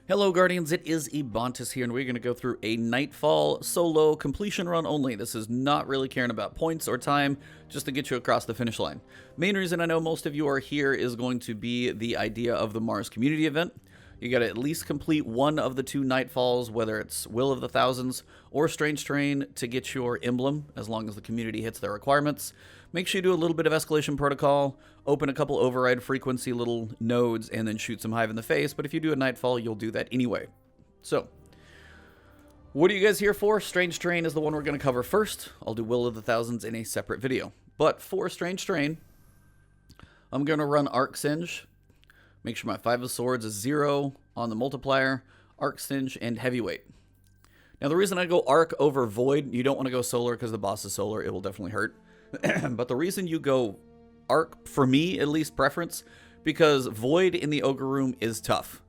Hello Guardians, it is Ebontis here, and we're going to go through a Nightfall solo completion run only. This is not really caring about points or time, just to get you across the finish line. Main reason I know most of you are here is going to be the idea of the Mars community event. You got to at least complete one of the two Nightfalls, whether it's Will of the Thousands or Strange Terrain, to get your emblem, as long as the community hits their requirements. Make sure you do a little bit of escalation protocol, open a couple override frequency little nodes, and then shoot some hive in the face. But if you do a Nightfall, you'll do that anyway. So, what are you guys here for? Strange Terrain is the one we're going to cover first. I'll do Will of the Thousands in a separate video. But for Strange Terrain, I'm going to run Arc Singe. Make sure my 5 of Swords is 0 on the multiplier, Arc Singe, and Heavyweight. Now the reason I go Arc over Void, you don't want to go Solar because the boss is Solar, it will definitely hurt. But the reason you go Arc, for me at least preference, because Void in the Ogre Room is tough.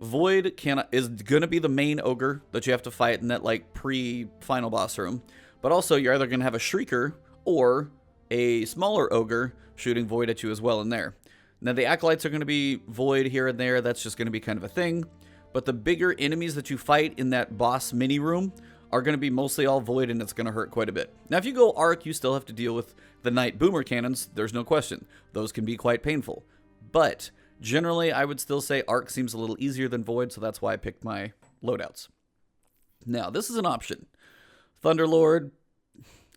Void is going to be the main Ogre that you have to fight in that like pre-final boss room. But also you're either going to have a Shrieker or a smaller Ogre shooting Void at you as well in there. Now, the Acolytes are going to be Void here and there. That's just going to be kind of a thing. But the bigger enemies that you fight in that boss mini room are going to be mostly all Void, and it's going to hurt quite a bit. Now, if you go Arc, you still have to deal with the Knight Boomer Cannons. There's no question. Those can be quite painful. But generally, I would still say Arc seems a little easier than Void, so that's why I picked my loadouts. Now, this is an option. Thunderlord,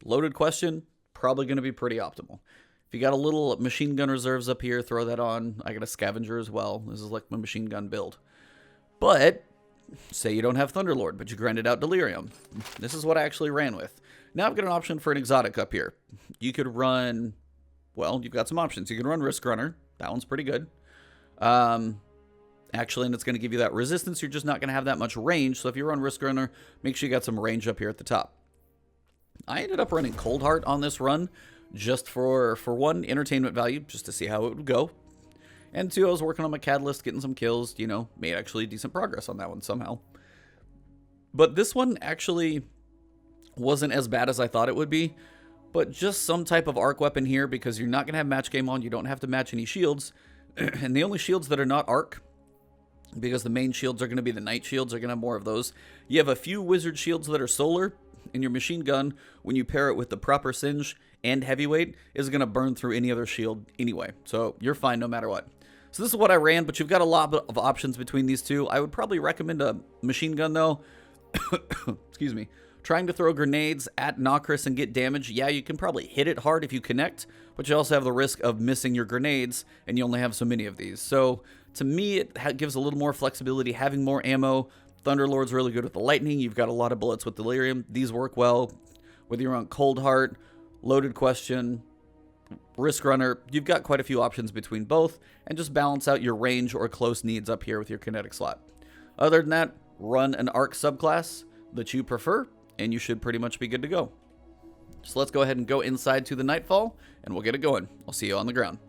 loaded question, probably going to be pretty optimal. If you got a little machine gun reserves up here, throw that on. I got a scavenger as well. This is like my machine gun build. But, say you don't have Thunderlord, but you grinded out Delirium. This is what I actually ran with. Now I've got an option for an exotic up here. You could run, well, you've got some options. You can run Risk Runner. That one's pretty good. Actually, and it's going to give you that resistance. You're just not going to have that much range. So if you run Risk Runner, make sure you got some range up here at the top. I ended up running Cold Heart on this run, just for one, entertainment value, just to see how it would go. And two, I was working on my catalyst, getting some kills, you know, made actually decent progress on that one somehow. But this one actually wasn't as bad as I thought it would be, but just some type of arc weapon here, because you're not going to have match game on, you don't have to match any shields, and the only shields that are not arc, because the main shields are going to be the night shields, are going to have more of those. You have a few wizard shields that are solar, and your machine gun, when you pair it with the proper Singe and Heavyweight, is going to burn through any other shield anyway. So you're fine no matter what. So this is what I ran, but you've got a lot of options between these two. I would probably recommend a machine gun though. Excuse me. Trying to throw grenades at Nokris and get damage. Yeah, you can probably hit it hard if you connect, but you also have the risk of missing your grenades, and you only have so many of these. So to me, it gives a little more flexibility, having more ammo. Thunderlord's really good with the lightning. You've got a lot of bullets with Delirium. These work well. Whether you're on Cold Heart, Loaded Question, Risk Runner, you've got quite a few options between both, and just balance out your range or close needs up here with your kinetic slot. Other than that, run an Arc subclass that you prefer, and you should pretty much be good to go. So let's go ahead and go inside to the Nightfall, and we'll get it going. I'll see you on the ground.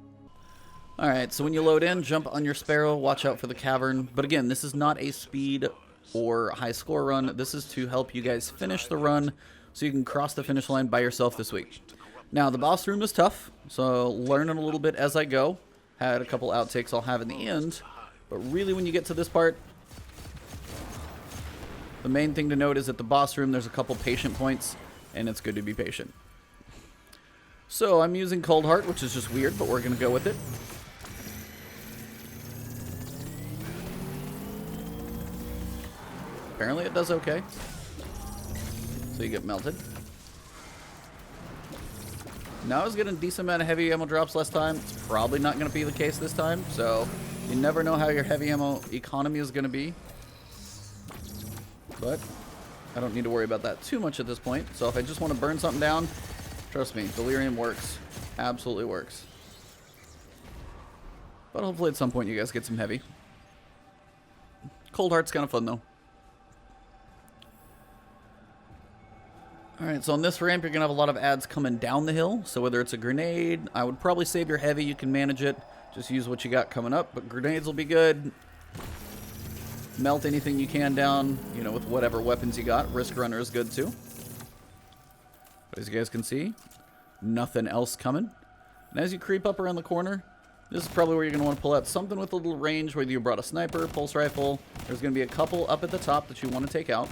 Alright, so when you load in, jump on your Sparrow, watch out for the cavern. But again, this is not a speed or high score run. This is to help you guys finish the run so you can cross the finish line by yourself this week. Now, the boss room is tough, so learning a little bit as I go. Had a couple outtakes I'll have in the end, but really when you get to this part, the main thing to note is at the boss room there's a couple patient points, and it's good to be patient. So I'm using Cold Heart, which is just weird, but we're going to go with it. Apparently it does okay. So you get melted. Now I was getting a decent amount of heavy ammo drops last time. It's probably not going to be the case this time. So you never know how your heavy ammo economy is going to be. But I don't need to worry about that too much at this point. So if I just want to burn something down, trust me, Delirium works. Absolutely works. But hopefully at some point you guys get some heavy. Cold Heart's kind of fun though. Alright, so on this ramp, you're going to have a lot of ads coming down the hill. So whether it's a grenade, I would probably save your heavy. You can manage it. Just use what you got coming up. But grenades will be good. Melt anything you can down, you know, with whatever weapons you got. Risk Runner is good too. But as you guys can see, nothing else coming. And as you creep up around the corner, This is probably where you're going to want to pull out something with a little range, whether you brought a sniper, pulse rifle. There's going to be a couple up at the top that you want to take out.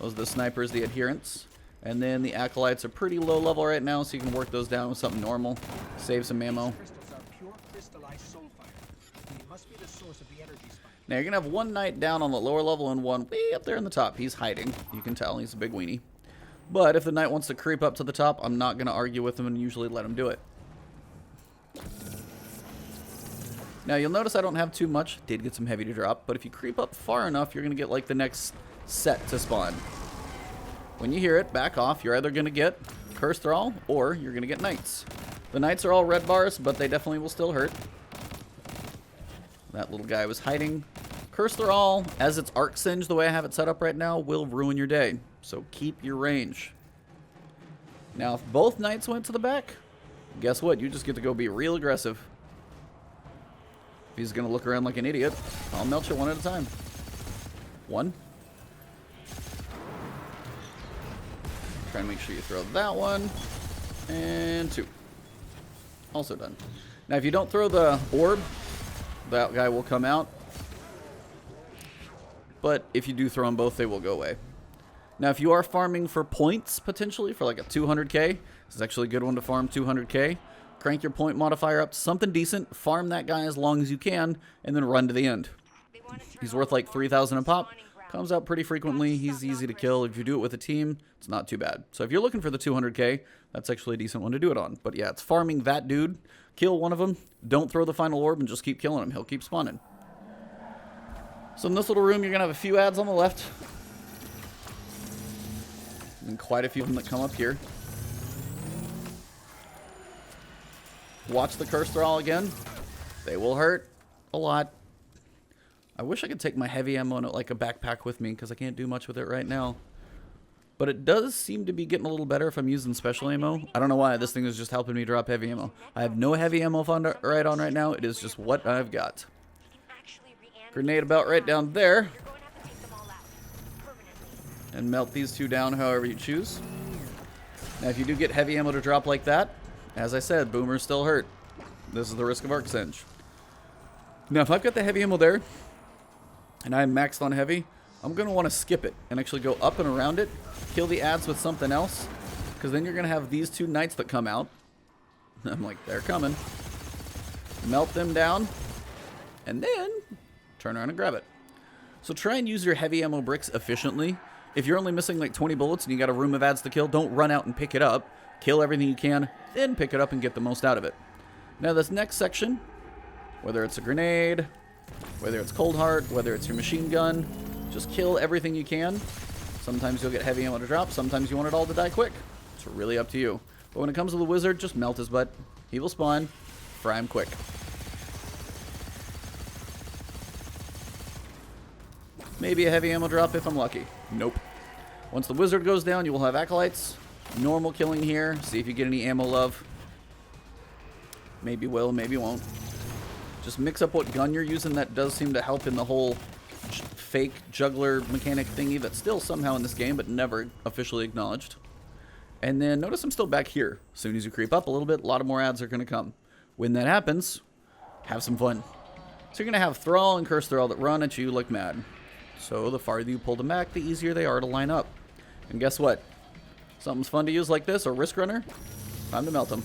Those are the snipers, the adherents. And then the acolytes are pretty low level right now, so you can work those down with something normal. Save some ammo. Now you're going to have one knight down on the lower level and one way up there in the top. He's hiding. You can tell he's a big weenie. But if the knight wants to creep up to the top, I'm not going to argue with him and usually let him do it. Now you'll notice I don't have too much. Did get some heavy to drop, but if you creep up far enough, you're going to get like the next set to spawn. When you hear it, back off. You're either going to get Curse Thrall or you're going to get Knights. The Knights are all red bars, but they definitely will still hurt. That little guy was hiding. Curse Thrall, as it's Arc Singe the way I have it set up right now, will ruin your day. So keep your range. Now if both Knights went to the back, guess what? You just get to go be real aggressive. If he's going to look around like an idiot, I'll melt you one at a time. One. Try to make sure you throw that one. And two. Also done. Now if you don't throw the orb, that guy will come out. But if you do throw them both, they will go away. Now if you are farming for points, potentially, for like a 200k, this is actually a good one to farm 200k. Crank your point modifier up to something decent, farm that guy as long as you can, and then run to the end. He's worth like 3,000 a pop. Comes out pretty frequently. He's easy to kill. If you do it with a team, it's not too bad. So if you're looking for the 200k, that's actually a decent one to do it on. But yeah, it's farming that dude. Kill one of them. Don't throw the final orb and just keep killing him. He'll keep spawning. So in this little room, you're going to have a few ads on the left. And quite a few of them that come up here. Watch the Curse Thrall again. They will hurt a lot. I wish I could take my heavy ammo in like a backpack with me because I can't do much with it right now. But it does seem to be getting a little better if I'm using special ammo. I don't know why. This thing is just helping me drop heavy ammo. I have no heavy ammo right on right now. It is just what I've got. Grenade about right down there. And melt these two down however you choose. Now if you do get heavy ammo to drop like that, as I said, boomers still hurt. This is the risk of Arc Singe. Now if I've got the heavy ammo there, and I'm maxed on heavy, I'm going to want to skip it and actually go up and around it, kill the ads with something else, because then you're going to have these two knights that come out. I'm like, they're coming. Melt them down, and then turn around and grab it. So try and use your heavy ammo bricks efficiently. If you're only missing like 20 bullets and you got a room of ads to kill, don't run out and pick it up. Kill everything you can, then pick it up and get the most out of it. Now this next section, whether it's a grenade, whether it's cold heart, whether it's your machine gun, just kill everything you can. Sometimes you'll get heavy ammo to drop, sometimes you want it all to die quick. It's really up to you. But when it comes to the wizard, just melt his butt. He will spawn. Fry him quick. Maybe a heavy ammo drop if I'm lucky. Nope. Once the wizard goes down, you will have acolytes. Normal killing here. See if you get any ammo love. Maybe will, maybe won't. Just mix up what gun you're using. That does seem to help in the whole fake juggler mechanic thingy that's still somehow in this game, but never officially acknowledged. And then notice I'm still back here. As soon as you creep up a little bit, a lot of more ads are going to come. When that happens, have some fun. So you're going to have Thrall and Curse Thrall that run at you like mad. So the farther you pull them back, the easier they are to line up. And guess what? Something's fun to use like this, or Risk Runner. Time to melt them.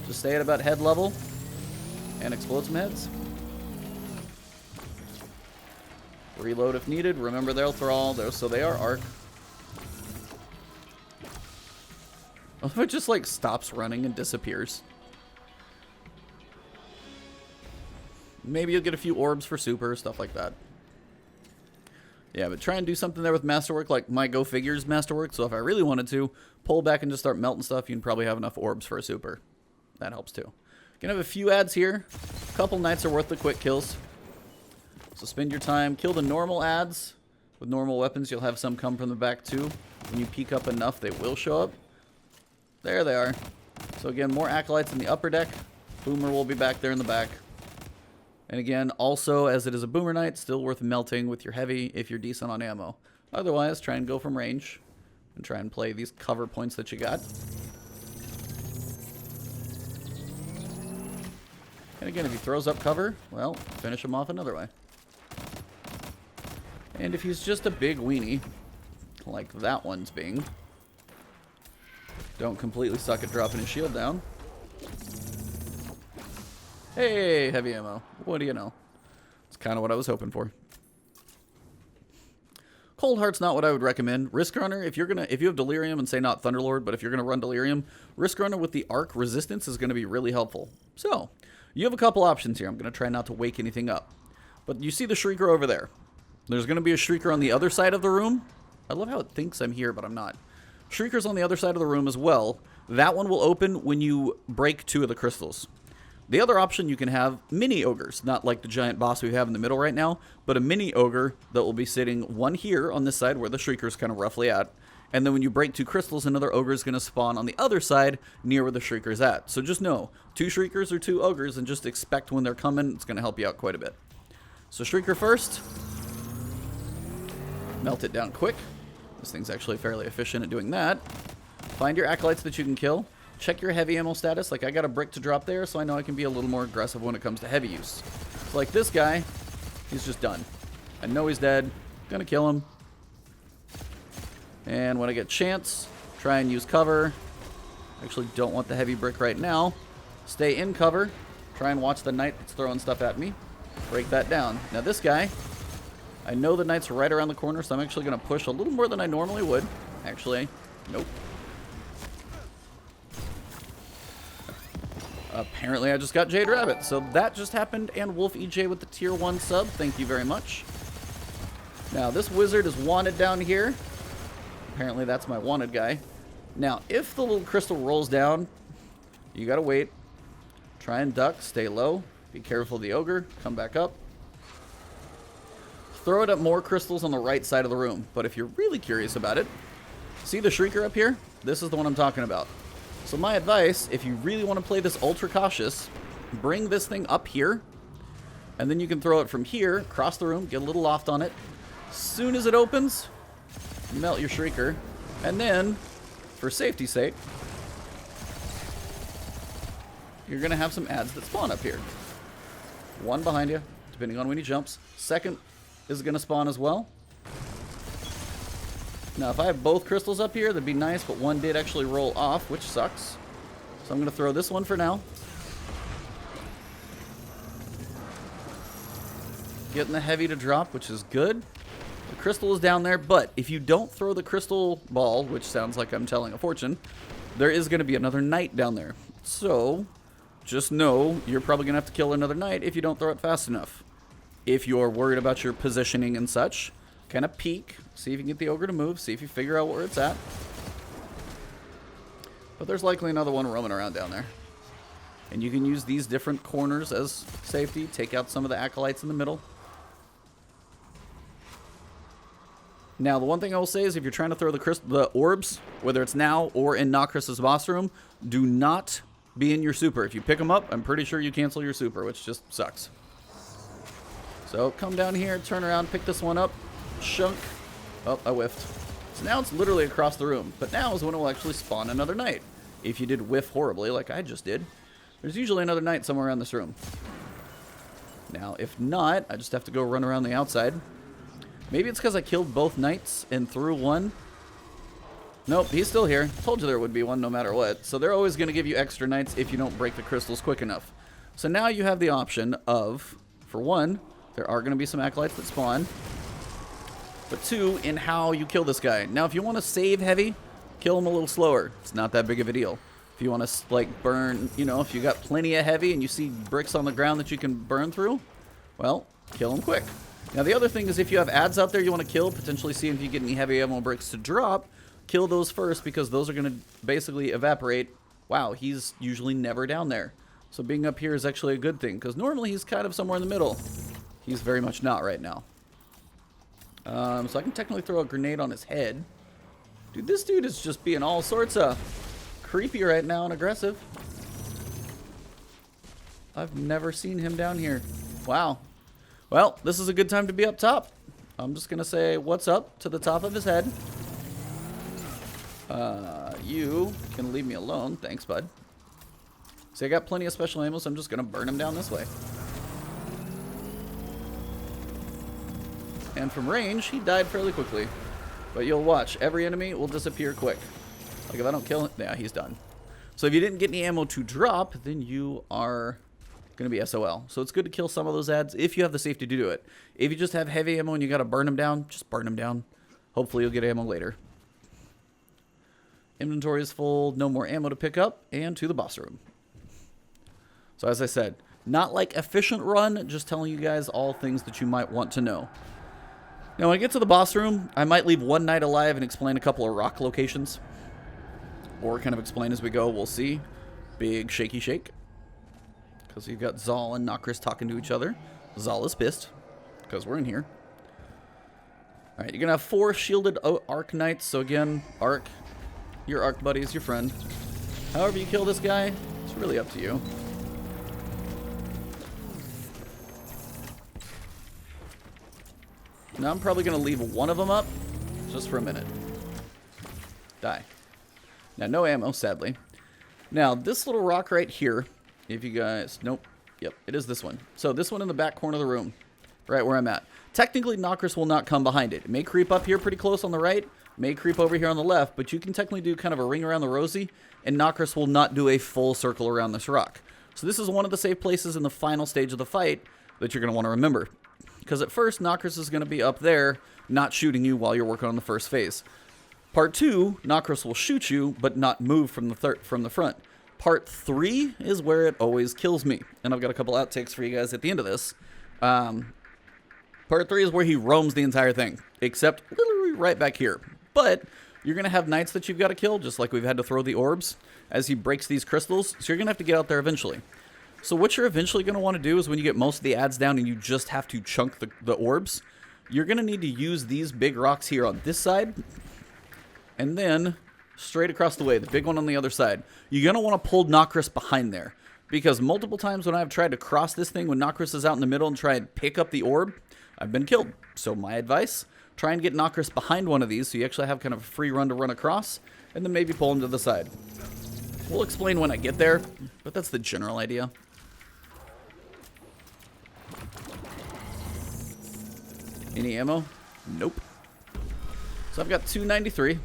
Just stay at about head level and explode some heads. Reload if needed. Remember, they'll Thrall, so they are arc. What if it just like stops running and disappears? Maybe you'll get a few orbs for super, stuff like that. Yeah, but try and do something there with Masterwork, like my Go Figures Masterwork. So if I really wanted to, pull back and just start melting stuff, you can probably have enough orbs for a super. That helps too. Gonna have a few ads here. A couple knights are worth the quick kills. So spend your time, kill the normal ads. With normal weapons, you'll have some come from the back too. When you peek up enough, they will show up. There they are. So again, more acolytes in the upper deck. Boomer will be back there in the back. And again, also, as it is a Boomer Knight, still worth melting with your heavy if you're decent on ammo. Otherwise, try and go from range and try and play these cover points that you got. And again, if he throws up cover, well, finish him off another way. And if he's just a big weenie, like that one's being, don't completely suck at dropping his shield down. Hey, heavy ammo. What do you know? It's kind of what I was hoping for. Cold Heart's not what I would recommend. Risk Runner, if you have Delirium and say not Thunderlord, but if you're going to run Delirium, Risk Runner with the arc resistance is going to be really helpful. So, you have a couple options here. I'm going to try not to wake anything up. But you see the Shrieker over there. There's going to be a Shrieker on the other side of the room. I love how it thinks I'm here, but I'm not. Shrieker's on the other side of the room as well. That one will open when you break 2 of the crystals. The other option, you can have mini ogres, not like the giant boss we have in the middle right now, but a mini ogre that will be sitting one here on this side where the Shrieker's kind of roughly at. And then when you break 2 crystals, another ogre is going to spawn on the other side near where the Shrieker's at. So just know, 2 Shriekers or 2 ogres, and just expect when they're coming, it's going to help you out quite a bit. So Shrieker first. Melt it down quick. This thing's actually fairly efficient at doing that. Find your acolytes that you can kill. Check your heavy ammo status. Like, I got a brick to drop there, so I know I can be a little more aggressive when it comes to heavy use. So like this guy, he's just done. I know he's dead. Gonna kill him. And when I get a chance, try and use cover. Actually don't want the heavy brick right now. Stay in cover. Try and watch the knight that's throwing stuff at me. Break that down. Now this guy, I know the knight's right around the corner, so I'm actually going to push a little more than I normally would. Actually, nope. Apparently I just got Jade Rabbit, so that just happened, and Wolf EJ with the tier 1 sub. Thank you very much. Now, this wizard is wanted down here. Apparently that's my wanted guy. Now, if the little crystal rolls down, you gotta wait. Try and duck, stay low. Be careful of the ogre, come back up. Throw it at more crystals on the right side of the room. But if you're really curious about it, see the Shrieker up here? This is the one I'm talking about. So my advice, if you really want to play this ultra cautious, bring this thing up here, and then you can throw it from here, across the room, get a little loft on it. As soon as it opens, melt your Shrieker, and then, for safety's sake, you're going to have some adds that spawn up here. One behind you, depending on when he jumps. Second is going to spawn as well. Now, if I have both crystals up here, that'd be nice, but one did actually roll off, which sucks. So I'm going to throw this one for now. Getting the heavy to drop, which is good. The crystal is down there, but if you don't throw the crystal ball, which sounds like I'm telling a fortune, there is going to be another knight down there. So, just know you're probably going to have to kill another knight if you don't throw it fast enough. If you're worried about your positioning and such, kind of peek, see if you can get the ogre to move, see if you figure out where it's at. But there's likely another one roaming around down there. And you can use these different corners as safety, take out some of the acolytes in the middle. Now, the one thing I will say is if you're trying to throw the orbs, whether it's now or in Nokris' boss room, do not be in your super. If you pick them up, I'm pretty sure you cancel your super, which just sucks. So come down here, turn around, pick this one up, shunk. Oh, I whiffed. So now it's literally across the room. But now is when it will actually spawn another knight. If you did whiff horribly, like I just did, there's usually another knight somewhere around this room. Now, if not, I just have to go run around the outside. Maybe it's because I killed both knights and threw one. Nope, he's still here. Told you there would be one no matter what. So they're always going to give you extra knights if you don't break the crystals quick enough. So now you have the option of, for one, there are going to be some acolytes that spawn. But two, in how you kill this guy. Now, if you want to save heavy, kill him a little slower. It's not that big of a deal. If you want to, like, burn, you know, if you got plenty of heavy and you see bricks on the ground that you can burn through, well, kill him quick. Now, the other thing is if you have ads out there you want to kill, potentially see if you get any heavy ammo bricks to drop, kill those first because those are going to basically evaporate. Wow, he's usually never down there. So being up here is actually a good thing because normally he's kind of somewhere in the middle. He's very much not right now. So I can technically throw a grenade on his head. Dude, this dude is just being all sorts of creepy right now and aggressive. I've never seen him down here. Wow. Well, this is a good time to be up top. I'm just going to say what's up to the top of his head. You can leave me alone. Thanks, bud. See, I got plenty of special ammo, so I'm just going to burn him down this way. And from range, he died fairly quickly. But you'll watch, every enemy will disappear quick. Like if I don't kill him, yeah, he's done. So if you didn't get any ammo to drop, then you are going to be SOL. So it's good to kill some of those ads if you have the safety to do it. If you just have heavy ammo and you got to burn them down, just burn them down. Hopefully you'll get ammo later. Inventory is full, no more ammo to pick up, and to the boss room. So as I said, not like efficient run, just telling you guys all things that you might want to know. Now when I get to the boss room, I might leave one knight alive and explain a couple of rock locations. Or kind of explain as we go, we'll see. Big shaky shake. Because you've got Zal and Nokris talking to each other. Zal is pissed, because we're in here. Alright, you're going to have 4 shielded Arc Knights. So again, Arc, your Arc buddy is your friend. However you kill this guy, it's really up to you. Now I'm probably going to leave one of them up, just for a minute. Die. Now, no ammo, sadly. Now, this little rock right here, if you guys... Nope. Yep, it is this one. So, this one in the back corner of the room, right where I'm at. Technically, Nokris will not come behind it. It may creep up here pretty close on the right, may creep over here on the left, but you can technically do kind of a ring around the rosy, and Nokris will not do a full circle around this rock. So, this is one of the safe places in the final stage of the fight that you're going to want to remember. Because at first, Nokris is going to be up there, not shooting you while you're working on the first phase. Part 2, Nokris will shoot you, but not move from the front. Part 3 is where it always kills me. And I've got a couple outtakes for you guys at the end of this. Part 3 is where he roams the entire thing, except literally right back here. But you're going to have knights that you've got to kill, just like we've had to throw the orbs, as he breaks these crystals. So you're going to have to get out there eventually. So what you're eventually going to want to do is when you get most of the ads down and you just have to chunk the orbs, you're going to need to use these big rocks here on this side. And then straight across the way, the big one on the other side. You're going to want to pull Nokris behind there. Because multiple times when I've tried to cross this thing when Nokris is out in the middle and try and pick up the orb, I've been killed. So my advice, try and get Nokris behind one of these so you actually have kind of a free run to run across. And then maybe pull him to the side. We'll explain when I get there, but that's the general idea. Any ammo? Nope. So I've got 293.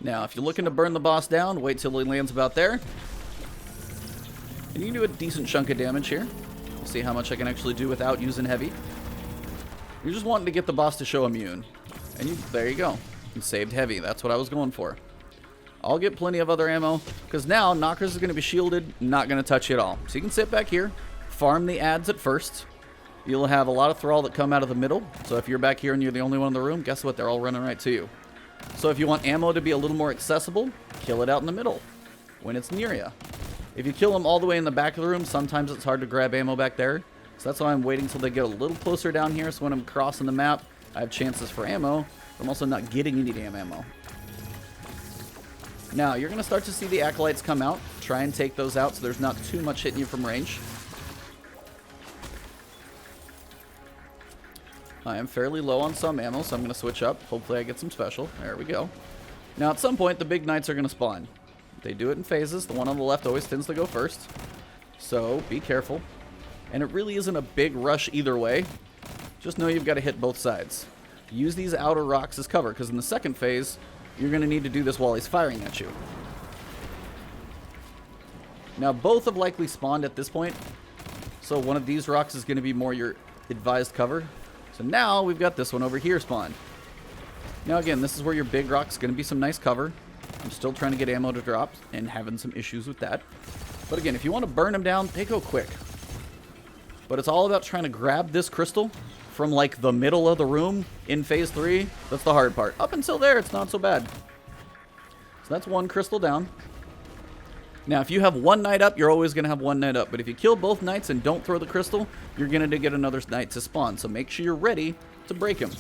Now, if you're looking to burn the boss down, wait till he lands about there. And you can do a decent chunk of damage here. We'll see how much I can actually do without using heavy. You're just wanting to get the boss to show immune. And there you go. You saved heavy. That's what I was going for. I'll get plenty of other ammo, because now Nokris is going to be shielded, not going to touch you at all. So you can sit back here. Farm the ads at first. You'll have a lot of thrall that come out of the middle. So if you're back here and you're the only one in the room, guess what? They're all running right to you. So if you want ammo to be a little more accessible, kill it out in the middle when it's near you. If you kill them all the way in the back of the room, sometimes it's hard to grab ammo back there. So that's why I'm waiting until they get a little closer down here. So when I'm crossing the map, I have chances for ammo. I'm also not getting any damn ammo. Now, you're going to start to see the acolytes come out. Try and take those out so there's not too much hitting you from range. I am fairly low on some ammo, so I'm going to switch up. Hopefully I get some special. There we go. Now, at some point, the big knights are going to spawn. They do it in phases. The one on the left always tends to go first. So, be careful. And it really isn't a big rush either way. Just know you've got to hit both sides. Use these outer rocks as cover, because in the second phase, you're going to need to do this while he's firing at you. Now, both have likely spawned at this point. So, one of these rocks is going to be more your advised cover. So now we've got this one over here spawned. Now again, this is where your big rock's going to be some nice cover. I'm still trying to get ammo to drop and having some issues with that. But again, if you want to burn them down, they go quick. But it's all about trying to grab this crystal from like the middle of the room in phase 3. That's the hard part. Up until there, it's not so bad. So that's one crystal down. Now, if you have one knight up, you're always going to have one knight up. But if you kill both knights and don't throw the crystal, you're going to get another knight to spawn. So make sure you're ready to break him.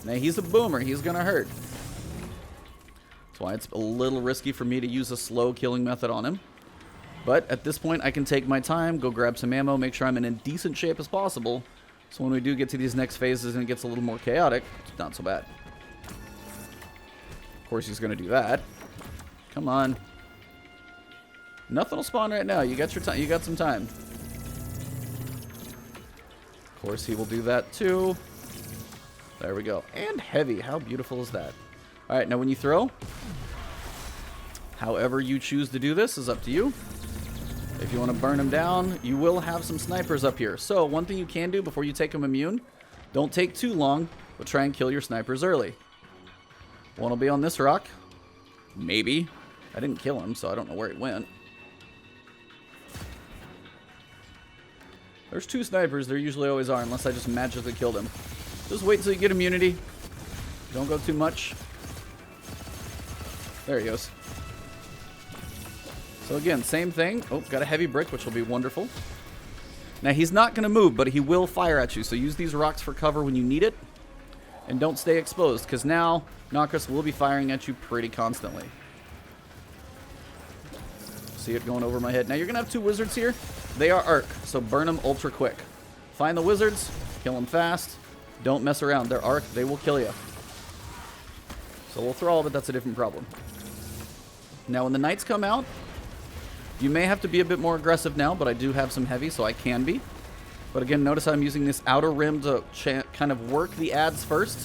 Now, he's a boomer. He's going to hurt. That's why it's a little risky for me to use a slow killing method on him. But at this point, I can take my time, go grab some ammo, make sure I'm in decent shape as possible. So when we do get to these next phases and it gets a little more chaotic, it's not so bad. Of course he's going to do that. Come on. Nothing will spawn right now. You got your time. You got some time. Of course he will do that too. There we go. And heavy. How beautiful is that? All right, now when you throw, however you choose to do this is up to you. If you want to burn him down, you will have some snipers up here. So one thing you can do before you take him immune, don't take too long, but try and kill your snipers early. One will be on this rock. Maybe. I didn't kill him, so I don't know where he went. There's 2 snipers. There usually always are, unless I just magically killed him. Just wait until you get immunity. Don't go too much. There he goes. So again, same thing. Oh, got a heavy brick, which will be wonderful. Now, he's not going to move, but he will fire at you. So use these rocks for cover when you need it. And don't stay exposed, because now Nokris will be firing at you pretty constantly. See it going over my head. Now, you're going to have 2 wizards here. They are arc, so burn them ultra quick. Find the wizards, kill them fast. Don't mess around. They're arc, they will kill you. So we'll throw all, but that's a different problem. Now, when the knights come out, you may have to be a bit more aggressive now, but I do have some heavy, so I can be. But again, notice I'm using this outer rim to kind of work the adds first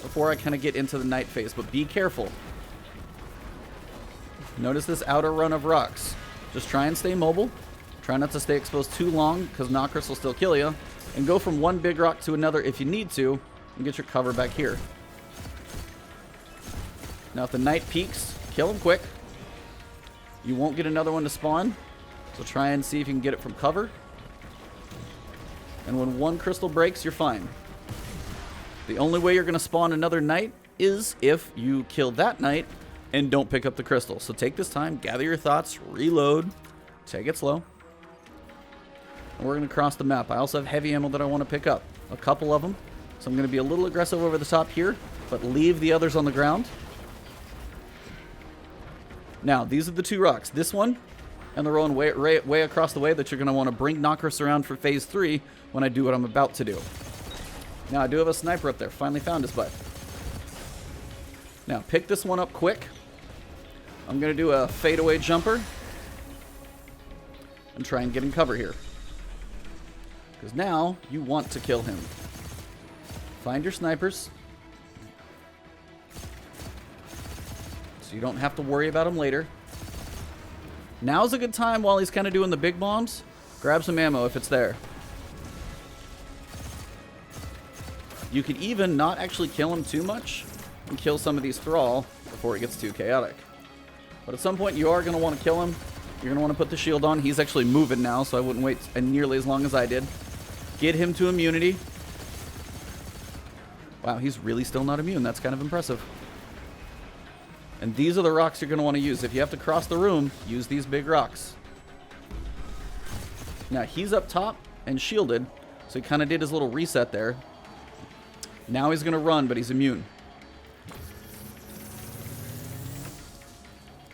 before I kind of get into the knight phase. But be careful. Notice this outer run of rocks. Just try and stay mobile. Try not to stay exposed too long, because Nokris will still kill you. And go from one big rock to another if you need to, and get your cover back here. Now, if the knight peeks, kill him quick. You won't get another one to spawn, so try and see if you can get it from cover. And when one crystal breaks, you're fine. The only way you're going to spawn another knight is if you kill that knight and don't pick up the crystal. So take this time, gather your thoughts, reload, take it slow. And we're going to cross the map. I also have heavy ammo that I want to pick up. A couple of them. So I'm going to be a little aggressive over the top here, but leave the others on the ground. Now, these are the 2 rocks. This one and the one way across the way that you're going to want to bring Nokris around for phase 3 when I do what I'm about to do. Now, I do have a sniper up there. Finally found his butt. Now, pick this one up quick. I'm going to do a fadeaway jumper and try and get in cover here. Because now you want to kill him. Find your snipers, so you don't have to worry about him later. Now's a good time while he's kind of doing the big bombs. Grab some ammo if it's there. You could even not actually kill him too much and kill some of these thrall before it gets too chaotic. But at some point you are going to want to kill him. You're going to want to put the shield on. He's actually moving now, so I wouldn't wait nearly as long as I did. Get him to immunity. Wow, he's really still not immune. That's kind of impressive. And these are the rocks you're going to want to use. If you have to cross the room, use these big rocks. Now, he's up top and shielded, so he kind of did his little reset there. Now he's going to run, but he's immune.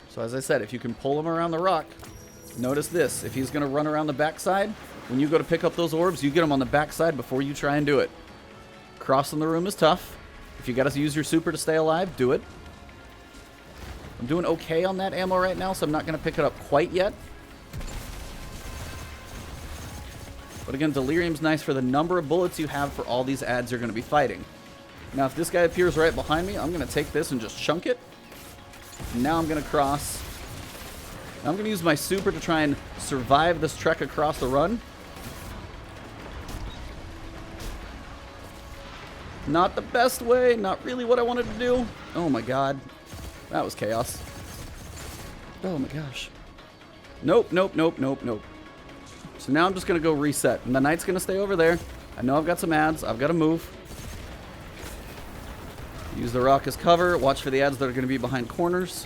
So as I said, if you can pull him around the rock, notice this. If he's going to run around the backside, when you go to pick up those orbs, you get them on the backside before you try and do it. Crossing the room is tough. If you got to use your super to stay alive, do it. I'm doing okay on that ammo right now, so I'm not going to pick it up quite yet. But again, Delirium's nice for the number of bullets you have for all these adds you're going to be fighting. Now, if this guy appears right behind me, I'm going to take this and just chunk it. Now I'm going to cross. Now I'm going to use my super to try and survive this trek across the run. Not the best way, not really what I wanted to do. Oh my god. That was chaos. Oh my gosh. Nope, nope, nope, nope, nope. So now I'm just going to go reset. And the knight's going to stay over there. I know I've got some adds. I've got to move. Use the rock as cover. Watch for the adds that are going to be behind corners.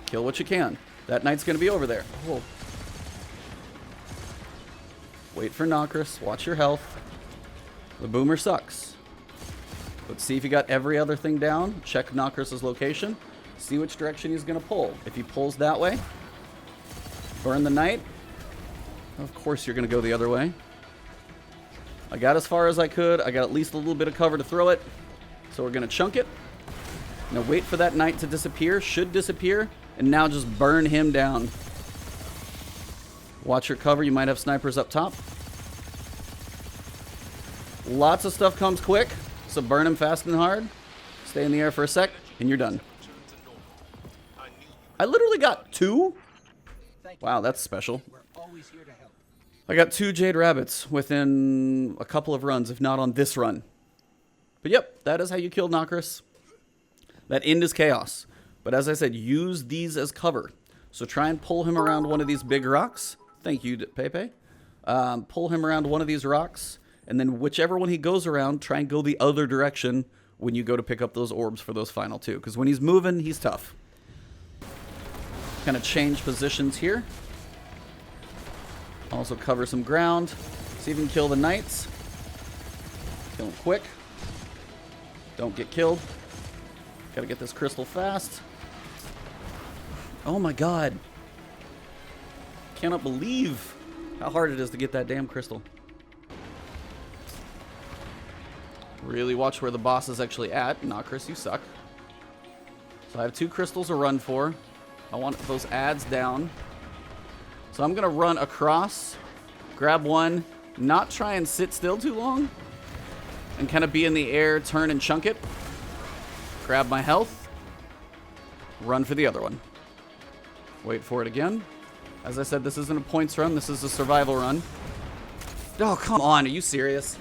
Kill what you can. That knight's going to be over there. Oh. Wait for Nokris. Watch your health. The boomer sucks. Let's see if you got every other thing down. Check Nokris' location. See which direction he's going to pull. If he pulls that way, burn the knight. Of course you're going to go the other way. I got as far as I could. I got at least a little bit of cover to throw it. So we're going to chunk it. Now wait for that knight to disappear. Should disappear. And now just burn him down. Watch your cover. You might have snipers up top. Lots of stuff comes quick. So burn him fast and hard. Stay in the air for a sec. And you're done. I literally got 2. Wow, that's special. I got 2 Jade Rabbits within a couple of runs, if not on this run. But yep, that is how you kill Nokris. That end is chaos. But as I said, use these as cover. So try and pull him around one of these big rocks. Thank you, Pepe. Pull him around one of these rocks. And then whichever one he goes around, try and go the other direction when you go to pick up those orbs for those final 2. Because when he's moving, he's tough. Kind of change positions here. Also cover some ground. See if you can kill the knights. Kill them quick. Don't get killed. Gotta get this crystal fast. Oh my god. Cannot believe how hard it is to get that damn crystal. Really watch where the boss is actually at. Nokris, you suck. So I have 2 crystals to run for. I want those ads down. So I'm going to run across, grab one, not try and sit still too long, and kind of be in the air, turn and chunk it. Grab my health, run for the other one. Wait for it again. As I said, this isn't a points run, this is a survival run. Oh, come on, are you serious?